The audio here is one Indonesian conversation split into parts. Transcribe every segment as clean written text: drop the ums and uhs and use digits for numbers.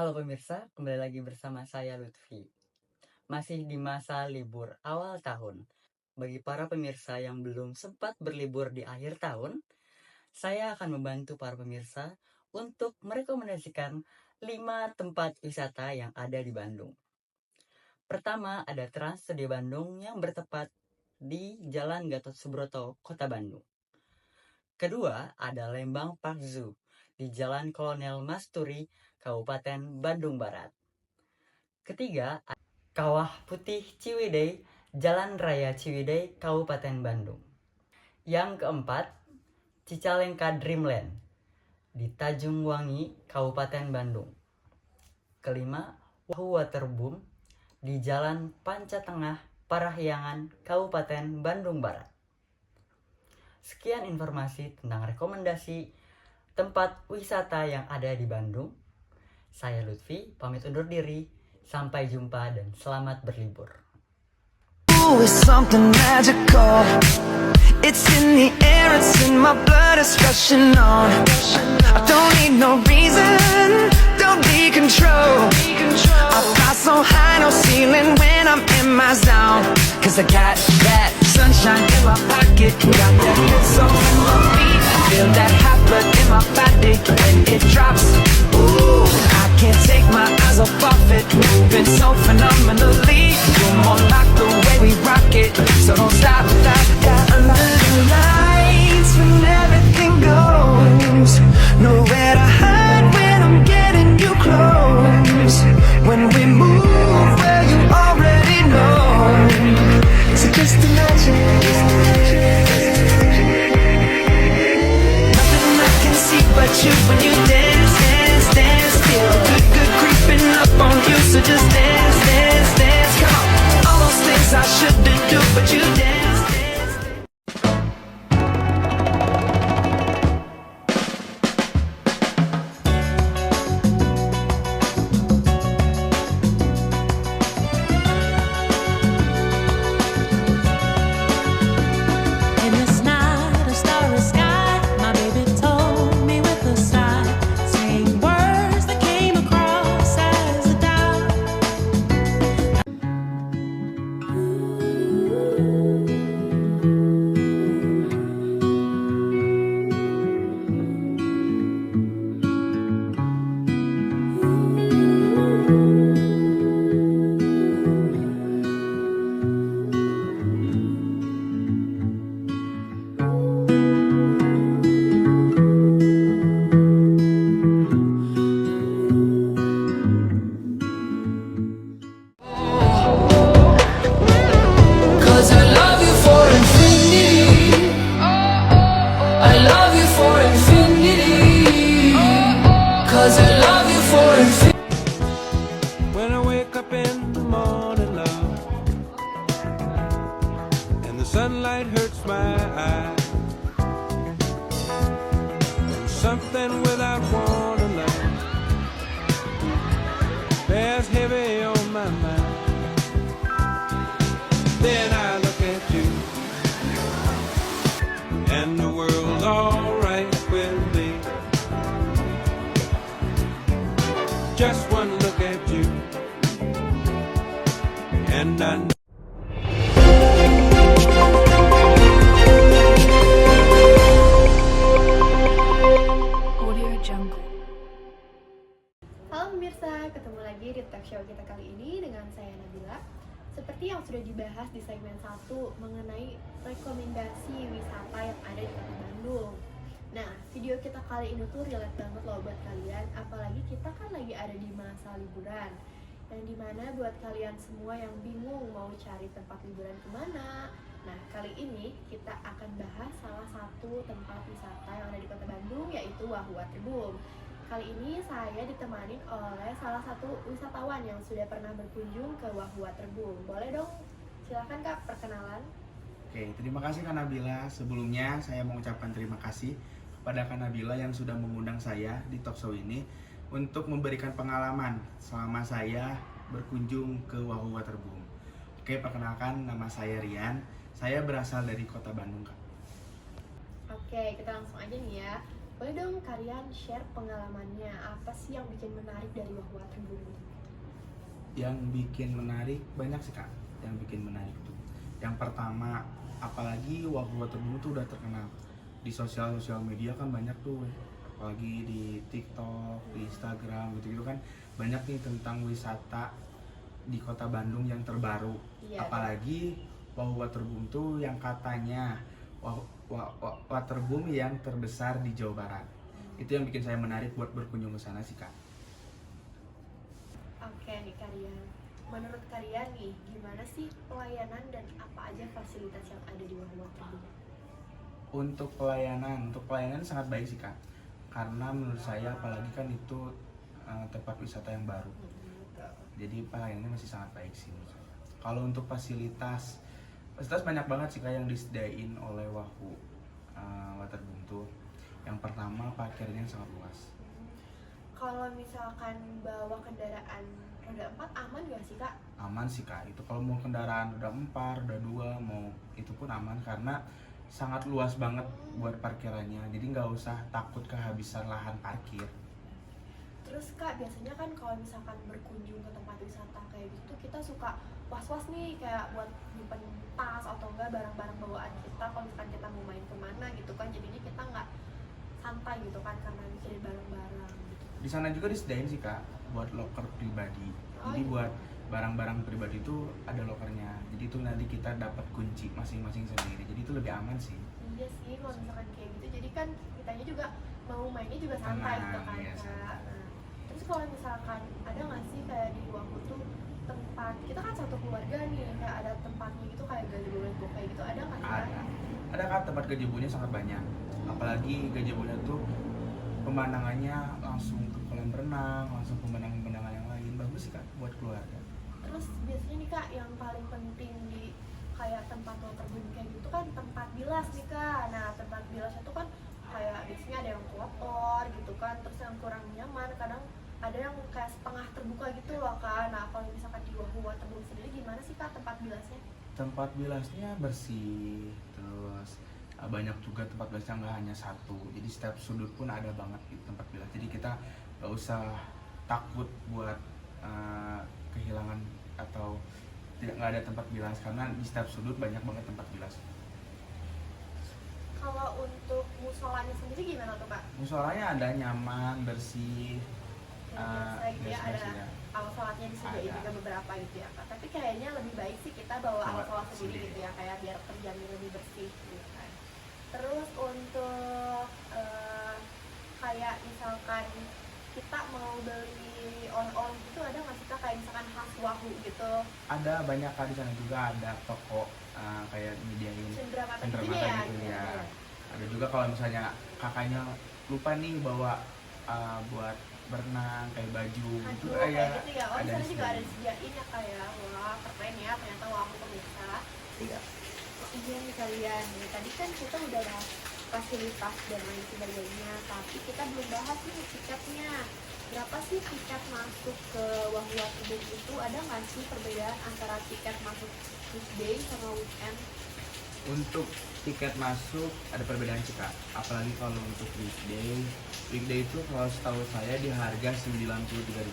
Halo pemirsa, kembali lagi bersama saya Lutfi. Masih di masa libur awal tahun. Bagi para pemirsa yang belum sempat berlibur di akhir tahun, saya akan membantu para pemirsa untuk merekomendasikan 5 tempat wisata yang ada di Bandung. Pertama ada Trans Studio Bandung yang bertempat di Jalan Gatot Subroto, Kota Bandung. Kedua ada Lembang Park Zoo di Jalan Kolonel Masturi, Kabupaten Bandung Barat. Ketiga, Kawah Putih Ciwidey, Jalan Raya Ciwidey, Kabupaten Bandung. Yang keempat, Cicalengka Dreamland di Tanjung Wangi, Kabupaten Bandung. Kelima, Wahoo Waterboom di Jalan Panca Tengah, Parahyangan, Kabupaten Bandung Barat. Sekian informasi tentang rekomendasi tempat wisata yang ada di Bandung. Saya Lutfi, pamit undur diri. Sampai jumpa dan selamat berlibur. It's something magical. It's in the air, it's in my blood, it's rushing on. I don't need no reason, don't need control. I fly so high, no ceiling when I'm in my zone. Cause I got that sunshine in my pocket, got that good soul in my feet. Feel that hot blood in my body when it drops. Ooh, I can't take my eyes off of it, moving so phenomenally. You're more like the way we rock it, so don't stop, stop, stop. Under the lights when everything goes, nowhere to hide when I'm getting you close. When we move, well you already know. So just imagine. Nothing I can see but you when you dance, dance, dance. Feel good, good creeping up on you, so just dance, dance, dance. Come on, all those things I shouldn't do, but you dance, dance. In this night of starry sky, my baby told me with a sigh, saying words that came across as a doubt. Cause I love you for infinity. I love you for infinity. Cause I love you for infinity. When I wake up in the morning, love, and the sunlight hurts my eyes, and something without warning, love, bears heavy on my mind. Then I look at you, and the world's alright with me. Just one look at you, and I know. Audio Jungle. Halo pemirsa, ketemu lagi di talk show kita kali ini dengan saya Nabila. Seperti yang sudah dibahas di segmen 1 mengenai rekomendasi wisata yang ada di Kota Bandung. Nah, video kita kali ini tuh relate banget loh buat kalian, apalagi kita kan lagi ada di masa liburan. Yang dimana buat kalian semua yang bingung mau cari tempat liburan kemana. Nah, kali ini kita akan bahas salah satu tempat wisata yang ada di Kota Bandung, yaitu Wahoo Waterboom. Kali ini saya ditemani oleh salah satu wisatawan yang sudah pernah berkunjung ke Wahoo Waterboom. Boleh dong, silakan Kak, perkenalan. Oke, terima kasih Kak Nabila. Sebelumnya saya mengucapkan terima kasih kepada Kak Nabila yang sudah mengundang saya di talk show ini untuk memberikan pengalaman selama saya berkunjung ke Wahoo Waterboom. Oke, perkenalkan, nama saya Rian. Saya berasal dari Kota Bandung, Kak. Oke, kita langsung aja nih ya. Boleh dong kalian share pengalamannya, apa sih yang bikin menarik dari Wahyu Waterboom ini? Yang bikin menarik banyak sih kak, yang bikin menarik tuh. Yang pertama, apalagi Wahyu Waterboom tuh udah terkenal di sosial media kan banyak tuh, apalagi di TikTok, di Instagram gitu kan banyak nih tentang wisata di kota Bandung yang terbaru. Iya. Apalagi Wahyu Waterboom tuh yang katanya waterboom yang terbesar di Jawa Barat. Itu yang bikin saya menarik buat berkunjung ke sana sih kak. Oke nih kalian, menurut kalian nih gimana sih pelayanan dan apa aja fasilitas yang ada di Wahyu Waterboom? Untuk pelayanan sangat baik sih kak. Karena menurut saya apalagi kan itu tempat wisata yang baru. Jadi pelayanannya masih sangat baik sih menurut saya. Kalau untuk fasilitas banyak banget sih kak yang disediain oleh Wahyu Waterboom tuh. Yang pertama parkirnya sangat luas. Kalau misalkan bawa kendaraan roda 4 aman gak sih kak? Aman sih kak, itu kalau mau kendaraan roda 4, roda 2 mau itu pun aman karena sangat luas banget buat parkirannya. Jadi nggak usah takut kehabisan lahan parkir. Terus kak, biasanya kan kalau misalkan berkunjung ke tempat wisata kayak gitu kita suka was-was nih kayak buat nyimpen tas atau enggak barang-barang bawaan kita kalau misalkan kita mau main kemana gitu kan, jadinya kita nggak santai gitu kan karena mikirin barang-barang gitu. Di sana juga disediain sih kak buat locker pribadi. Jadi iya. buat barang-barang pribadi itu ada lokernya. Jadi itu nanti kita dapat kunci masing-masing sendiri. Jadi itu lebih aman sih. Iya sih, kalau misalkan kayak gitu jadi kan kitanya juga mau mainnya juga santai gitu kan Iya, kak. santai. Nah, terus kalau misalkan ada nggak sih kayak di Wahyu tuh tempat, kita kan satu keluarga nih, kayak ada tempatnya gitu kayak gazebo kayak gitu, ada nggak sih kak? Ada kak, tempat gazebo-nya sangat banyak. Apalagi gazebo-nya tuh pemandangannya langsung ke kolam renang, langsung pemandangan-pemandangan yang lain. Bagus sih kak buat keluarga. Terus biasanya nih kak yang paling penting di kayak tempat waterboom kayak gitu kan tempat bilas nih kak. Nah tempat bilasnya tuh kan kayak biasanya ada yang kotor gitu kan, terus yang kurang nyaman, kadang ada yang kayak setengah terbuka gitu loh kak. Nah kalau misalkan di Wahyu Waterboom sendiri gimana sih kak tempat bilasnya? Tempat bilasnya bersih, terus banyak juga tempat bilasnya nggak hanya satu. Jadi setiap sudut pun ada banget di tempat bilas. Jadi kita nggak usah takut buat kehilangan atau nggak ada tempat bilas karena di setiap sudut banyak banget tempat bilas. Kalau untuk musolanya sendiri gimana tuh kak? Musolanya ada nyaman, bersih. Biasa gitu ya, ada biasa ya. alat sholatnya disediain Ada. juga beberapa gitu ya kak. Tapi kayaknya lebih baik sih kita bawa alat Bawa sholat sendiri sendiri. gitu ya, kayak biar terjamin lebih bersih gitu kan. Terus untuk kayak misalkan kita mau beli oleh-oleh gitu, ada nggak sih kak kayak misalkan khas Wahyu gitu? Ada banyak kak di sana juga, ada toko kayak nyediain Cenderamata cenderamata gitu ya? gitu ya. Iya. Ada juga kalau misalnya kakaknya lupa nih bawa buat berenang kayak baju gitu, Aduh, kayak ya gitu ya. Oh, di ada sana di juga ada sini. disediain ya kayak, wah keren ya ternyata Wahyu pemirsa. Iya. Iya nih kalian, nih, tadi kan kita udah bahas fasilitas dan lain sebagainya, tapi kita belum bahas nih tiketnya. Berapa sih tiket masuk ke Wahyu Waterboom itu? Ada nggak sih perbedaan antara tiket masuk weekday sama weekend? Untuk tiket masuk ada perbedaan sih kak, apalagi kalau untuk weekday itu kalau setahu saya di harga 93.000.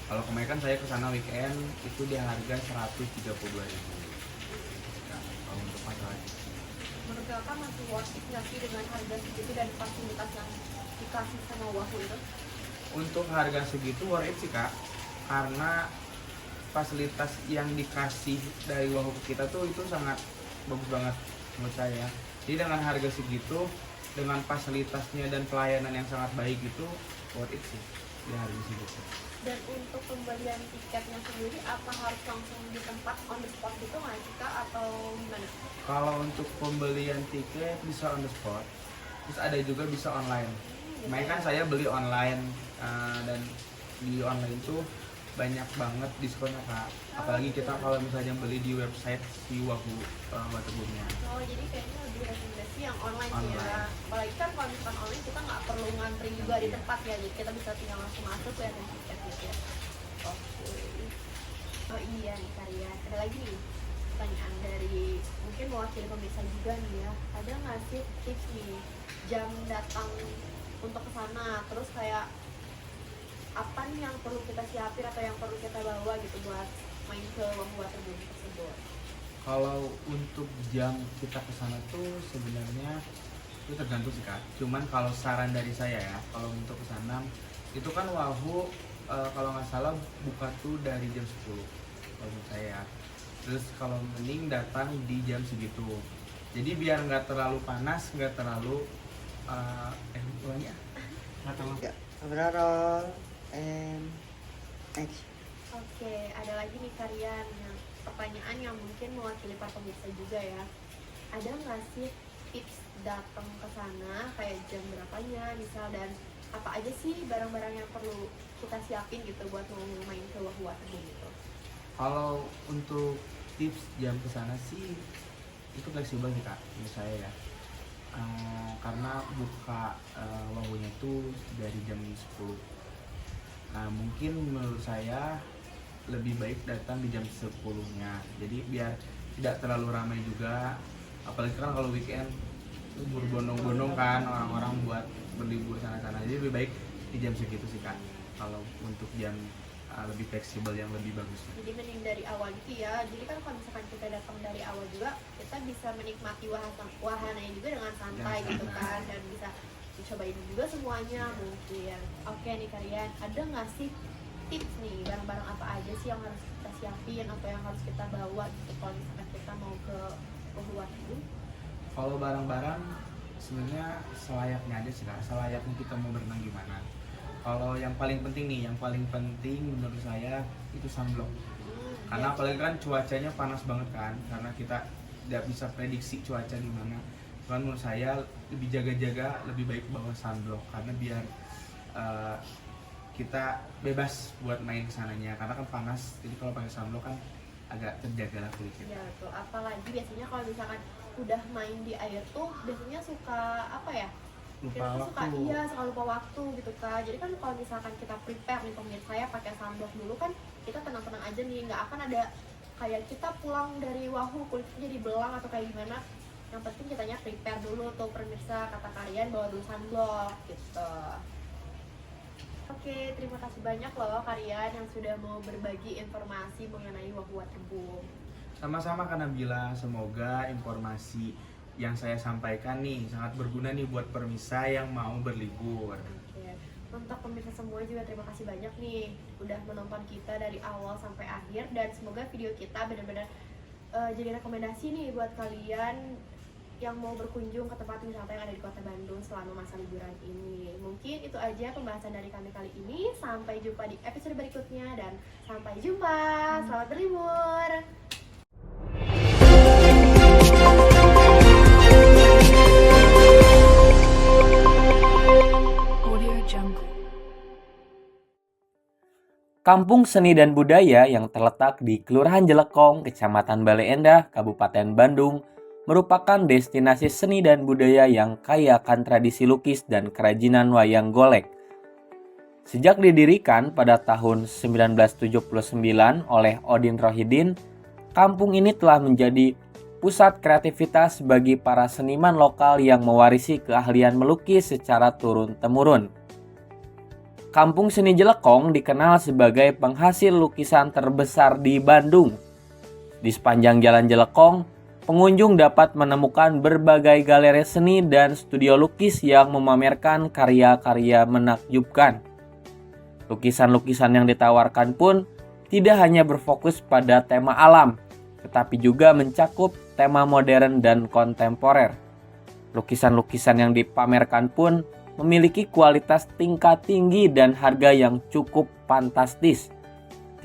Kalau kemarin kan saya kesana weekend itu di harga 132.000. Kalau untuk masalah itu. Menurut kakak masih worth it nggak sih dengan harga segitu dan fasilitas yang dikasih sama Wahyu itu? Untuk harga segitu worth it sih kak, karena fasilitas yang dikasih dari Wahyu ke kita tuh itu sangat bagus banget menurut saya. Jadi dengan harga segitu, dengan fasilitasnya dan pelayanan yang sangat baik itu worth it sih di harga segitu. Dan untuk pembelian tiketnya sendiri apa harus langsung di tempat on the spot gitu nggak sih kak atau gimana? Kalau untuk pembelian tiket bisa on the spot, terus ada juga bisa online. Kemarin kan saya beli online dan di online tuh banyak banget diskonnya kak. Apalagi kita kalau misalnya beli di website si Wahyu Waterboomnya. Oh jadi kayaknya lebih rekomendasi yang online sih ya. Online. Apalagi kan kalau misalkan online kita nggak perlu ngantri juga di tempat ya, jadi kita bisa tinggal langsung masuk ya dan tiket gitu ya. Oke. Oh iya nih kalian, ada lagi nih pertanyaan dari mungkin mewakili pemirsa juga nih ya. Ada nggak sih tips nih jam datang untuk ke sana. Terus kayak apa nih yang perlu kita siapin atau yang perlu kita bawa gitu buat main ke waterboom tersebut? Kalau untuk jam kita ke sana tuh sebenarnya itu tergantung sih Kak. Cuman kalau saran dari saya ya, kalau untuk ke sana itu kan Wahoo kalau nggak salah buka tuh dari jam 10 kalau menurut saya. Terus kalau mending datang di jam segitu. Jadi biar nggak terlalu panas, nggak terlalu ulangnya nggak terlalu. Kamera roll and action. Oke, ada lagi nih kalian yang pertanyaan yang mungkin mewakili para pemirsa juga ya. Ada nggak sih tips datang ke sana kayak jam berapanya misal, dan apa aja sih barang-barang yang perlu kita siapin gitu buat mau main ke waterboom gitu? Kalau untuk tips jam ke sana sih itu fleksibel sih Kak, menurut saya ya. Karena buka Wahoo-nya itu dari jam 10. Nah, mungkin menurut saya lebih baik datang di jam 10-nya. Jadi biar tidak terlalu ramai juga. Apalagi kan kalau weekend berbondong-bondong kan orang-orang buat berlibur sana-sana. Jadi lebih baik di jam segitu sih Kak. Kalau untuk jam lebih fleksibel yang lebih bagus. Jadi mending dari awal gitu ya. Jadi kan kalau misalkan kita datang dari awal juga, kita bisa menikmati wahananya juga dengan santai gitu kan, dan bisa dicobain juga semuanya mungkin. Oke nih kalian, ada nggak sih tips nih barang-barang apa aja sih yang harus kita siapin atau yang harus kita bawa gitu kalau misalkan kita mau ke waterboom? Kalau barang-barang sebenarnya selayaknya aja sih Kak. Selayaknya kita mau berenang gimana. Kalau yang paling penting nih, yang paling penting menurut saya itu sunblock. Karena apalagi kan cuacanya panas banget kan, karena kita tidak bisa prediksi cuaca di mana. Cuman menurut saya lebih jaga-jaga, lebih baik bawa sunblock karena biar kita bebas buat main kesananya. Karena kan panas, jadi kalau pakai sunblock kan agak terjaga lah kulit kita. Ya betul. Apalagi biasanya kalau misalkan udah main di air tuh biasanya suka apa ya? Lupa Kita tuh suka waktu. suka lupa waktu gitu kan. Jadi kan kalau misalkan kita prepare nih pemirsa ya pakai sunblock dulu kan kita tenang-tenang aja nih, nggak akan ada kayak kita pulang dari Wahoo kulit jadi belang atau kayak gimana. Yang penting kitanya prepare dulu tuh pemirsa, kata kalian bawa dulu sunblock gitu. Oke, terima kasih banyak loh kalian yang sudah mau berbagi informasi mengenai Wahoo Waterboom. Sama-sama Kak Nabila, semoga informasi yang saya sampaikan nih sangat berguna nih buat pemirsa yang mau berlibur. Oke. Untuk pemirsa semua juga terima kasih banyak nih udah menonton kita dari awal sampai akhir, dan semoga video kita benar-benar jadi rekomendasi nih buat kalian yang mau berkunjung ke tempat wisata yang ada di Kota Bandung selama masa liburan ini. Mungkin itu aja pembahasan dari kami kali ini. Sampai jumpa di episode berikutnya dan sampai jumpa. Selamat berlibur. Kampung Seni dan Budaya yang terletak di Kelurahan Jelekong, Kecamatan Bale Endah, Kabupaten Bandung, merupakan destinasi seni dan budaya yang kaya akan tradisi lukis dan kerajinan wayang golek. Sejak didirikan pada tahun 1979 oleh Odin Rohidin, kampung ini telah menjadi pusat kreativitas bagi para seniman lokal yang mewarisi keahlian melukis secara turun-temurun. Kampung Seni Jelekong dikenal sebagai penghasil lukisan terbesar di Bandung. Di sepanjang Jalan Jelekong, pengunjung dapat menemukan berbagai galeri seni dan studio lukis yang memamerkan karya-karya menakjubkan. Lukisan-lukisan yang ditawarkan pun tidak hanya berfokus pada tema alam, tetapi juga mencakup tema modern dan kontemporer. Lukisan-lukisan yang dipamerkan pun memiliki kualitas tingkat tinggi dan harga yang cukup fantastis.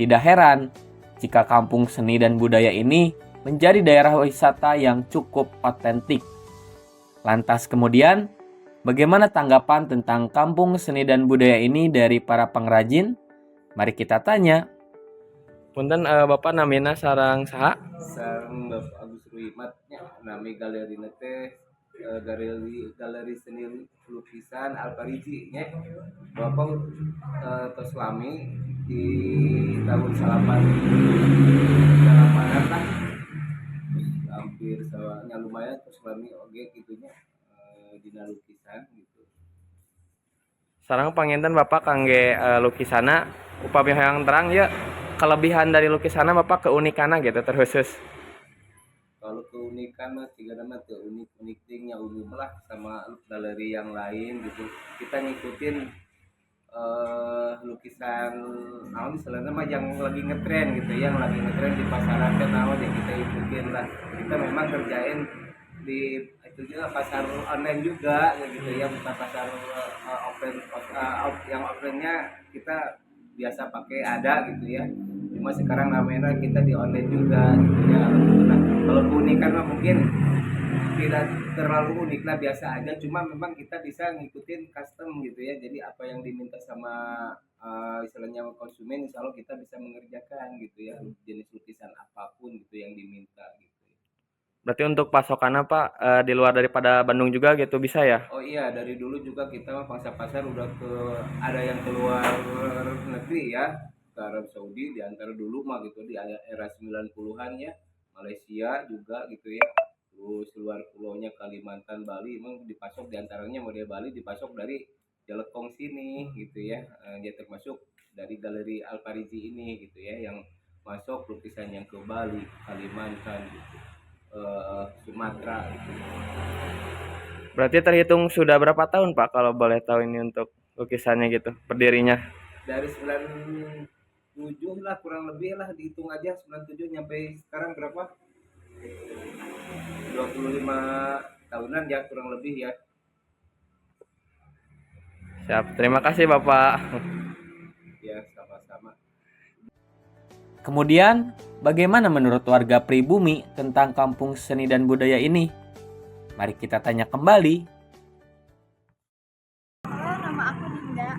Tidak heran jika kampung seni dan budaya ini menjadi daerah wisata yang cukup otentik. Lantas kemudian, bagaimana tanggapan tentang kampung seni dan budaya ini dari para pengrajin? Mari kita tanya. Punten Bapak namina sarang saha? Sareng Bapak Agus Ruhimat nami galeri teh galeri seni lukisan Alpariji nya. Bapak tos lami di tahun 88 lah. Hampir sawanya lumayan tos lami oge gitunya dina lukisan gitu. Sarang panginten Bapak kangge lukisana upami hoyong terang ya kelebihan dari lukisannya Bapak keunikannya gitu terkhusus. Kalau keunikan mah tiga nama tuh unik tingnya umum lah sama galeri yang lain gitu. Kita ngikutin lukisan naon istilahnya mah yang lagi ngetren gitu, yang lagi ngetren di pasaran kan naon yang kita ikutin lah. Kita memang kerjain di itu juga pasar online juga gitu ya, bukan pasar offline. Yang offline-nya kita biasa pakai ada gitu ya, cuma sekarang namanya kita di online juga gitu ya. Nah, kalau keunikan mah mungkin tidak terlalu unik lah, biasa aja, cuma memang kita bisa ngikutin custom gitu ya, jadi apa yang diminta sama istilahnya konsumen insya Allah kita bisa mengerjakan gitu ya, jenis lukisan apapun gitu yang diminta gitu. Berarti untuk pasokannya Pak di luar daripada Bandung juga gitu bisa ya? Oh iya, dari dulu juga kita mah pangsa pasar udah ada yang keluar negeri ya, ke Arab Saudi di antara dulu mah gitu di era 90-an ya, Malaysia juga gitu ya. Terus luar pulaunya Kalimantan, Bali emang dipasok di antaranya model Bali dipasok dari Jelekong sini gitu ya. Dia termasuk dari galeri Al-Farizi ini gitu ya, yang masuk lukisan yang ke Bali, Kalimantan gitu. Sumatera gitu. Berarti terhitung sudah berapa tahun Pak kalau boleh tahu ini untuk lukisannya gitu, berdirinya? Dari 97 lah kurang lebih lah, dihitung aja 97 nyampe sekarang berapa? 25 tahunan ya kurang lebih ya. Siap, terima kasih Bapak. Ya, sama-sama. Kemudian, bagaimana menurut warga pribumi tentang kampung seni dan budaya ini? Mari kita tanya kembali. Halo, nama aku Dinda.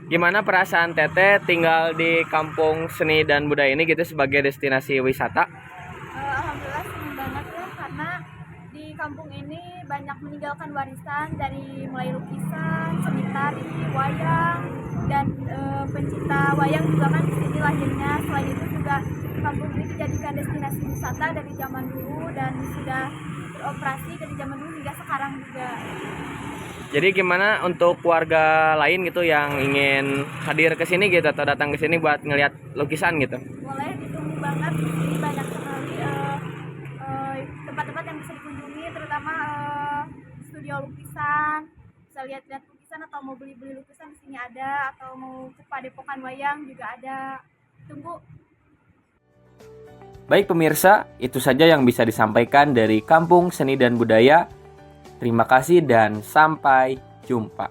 Gimana perasaan Teteh tinggal di kampung seni dan budaya ini gitu sebagai destinasi wisata? Alhamdulillah senang banget ya, karena di kampung ini banyak meninggalkan warisan dari mulai lukisan, seni tari, wayang, dan pencinta wayang juga kan di sini lahirnya. Selain itu juga kampung ini dijadikan destinasi wisata dari zaman dulu dan sudah beroperasi dari zaman dulu hingga sekarang juga. Jadi gimana untuk warga lain gitu yang ingin hadir ke sini gitu atau datang ke sini buat ngelihat lukisan gitu? Boleh, ditunggu banget. Di sini banyak sekali tempat-tempat yang bisa dikunjungi, terutama studio lukisan. Bisa lihat-lihat lukisan atau mau beli-beli lukisan di sini ada, atau mau ke padepokan wayang juga ada. Tunggu. Baik pemirsa, itu saja yang bisa disampaikan dari Kampung Seni dan Budaya. Terima kasih dan sampai jumpa.